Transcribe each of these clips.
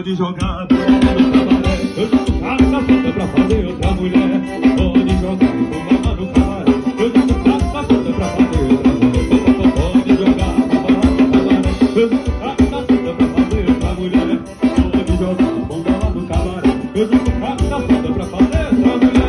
Pode jogar bola no cabaré, eu já tô caçando pra fazer outra mulher. Pode jogar bola no cabaré, eu já tô caçando pra fazer outra mulher. Pode jogar bola no cabaré, eu já tô caçando pra fazer outra mulher. Pode jogar bola no cabaré, eu já tô caçando pra fazer outra mulher.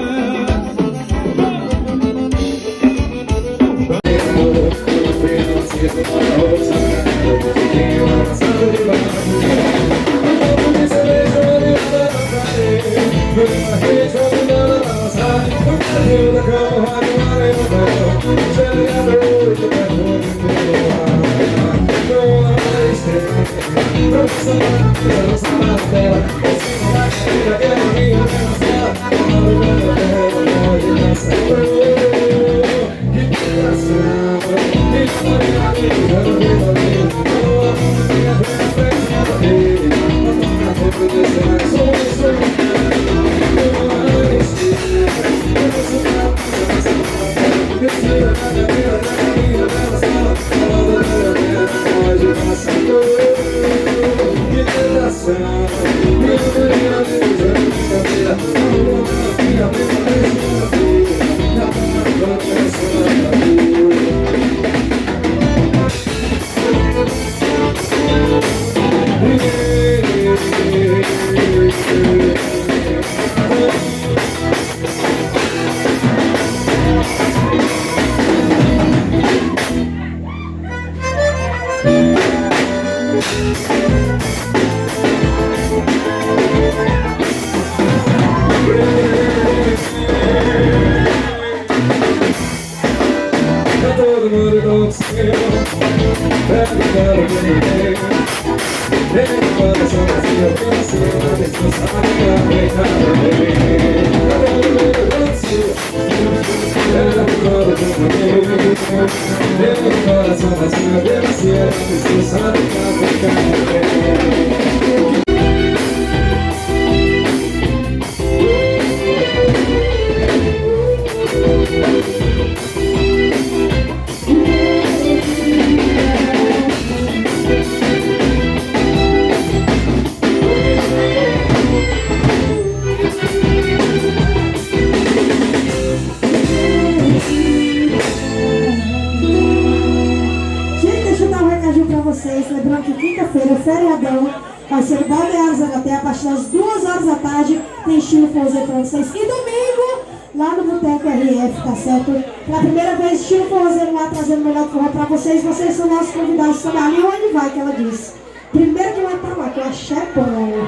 Lembrando que quinta-feira, feriadão, vai ser Balneários HT, a partir das 2 horas da tarde, tem estilo forrozê pra vocês. E domingo, lá no Boteco RF, tá certo? Pela primeira vez, estilo forrozê lá, trazendo o melhor forró pra vocês. Vocês são nossos convidados também. Ali onde vai, que ela disse. Primeiro que vai estar lá, que eu achei bom.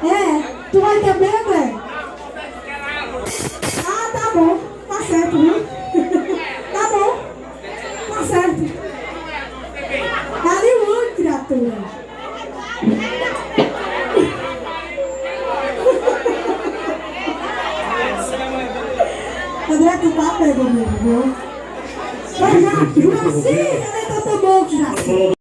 É, tu vai também, André? Ah, tá bom. Tá certo, viu? Tá bom. Tá certo. Hollywood, criatura. André, tu tá pegando mesmo, viu? Vai já, Juraci, cadê teu bom, Juraci?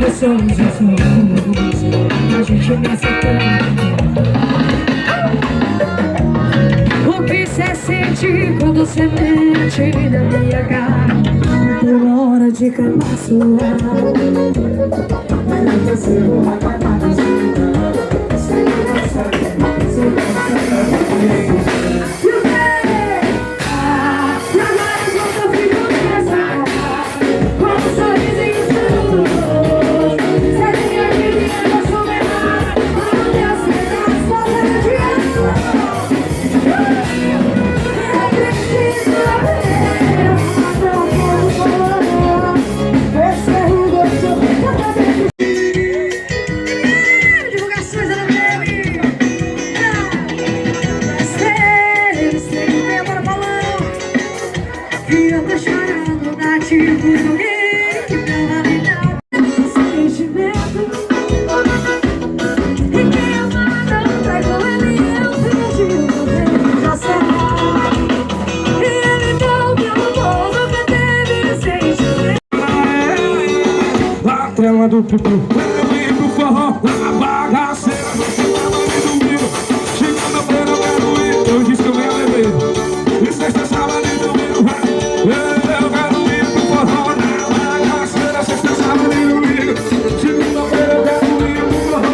Eu sou um a gente me aceitando. O que cê sente quando cê mente na minha cara? Por hora de cantar sua mas você não vai acabar você não sabe, você não sabe. Do pipi, eu vim pro forró, na bagaceira, você tava me domingo. Segunda-feira eu quero ir, eu disse que eu me levei. E sexta, sábado e domingo, vai. Eu quero ir pro forró, na bagaceira, sexta, sábado e domingo. Segunda-feira eu quero ir pro forró,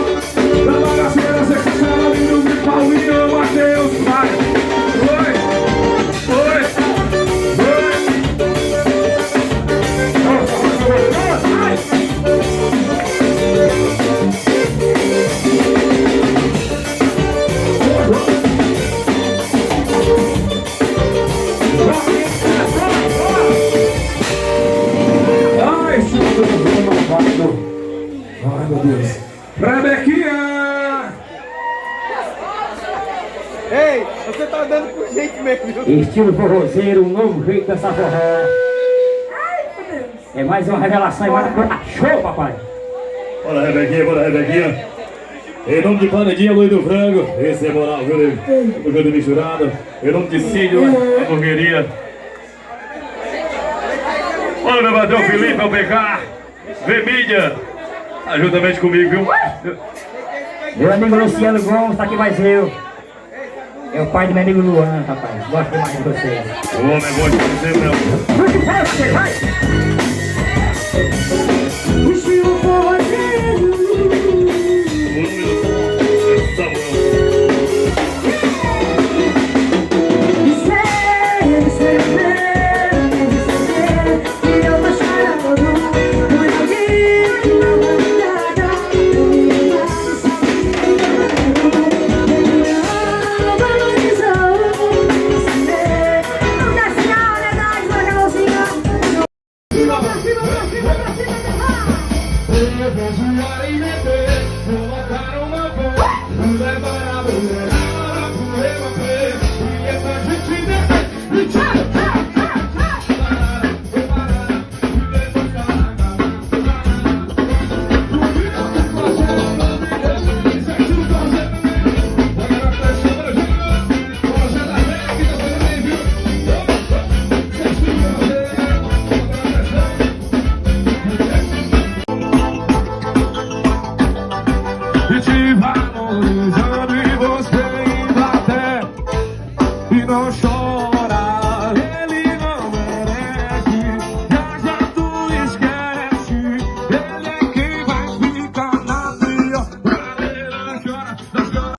na bagaceira, sexta, sábado e domingo. Paulinho, Matheus, vai. Oi, oi, oi. Ai, meu Deus. Rebequinha! Ei, você tá andando com jeito mesmo. Estilo forrozeiro, um novo jeito dessa forró. Ai, meu Deus. É mais uma revelação e mais uma show, papai. Bora, Rebequinha, bora, Rebequinha. Em nome de Panadinha, Luiz do Frango. Esse é moral, viu, nego? Jogando misturado. Em nome de Cídio, a hamburgueria. Olha, meu patrão Felipe, ao pegar. Vê mídia. Juntamente comigo, viu? Meu amigo Luciano Gomes, tá aqui mais eu. É o pai do meu amigo Luan, rapaz. Gosto demais de você. O homem gosta de você, não. Vai, você vai! Estilo forrozeiro. Valorizando e você indo até e não chora.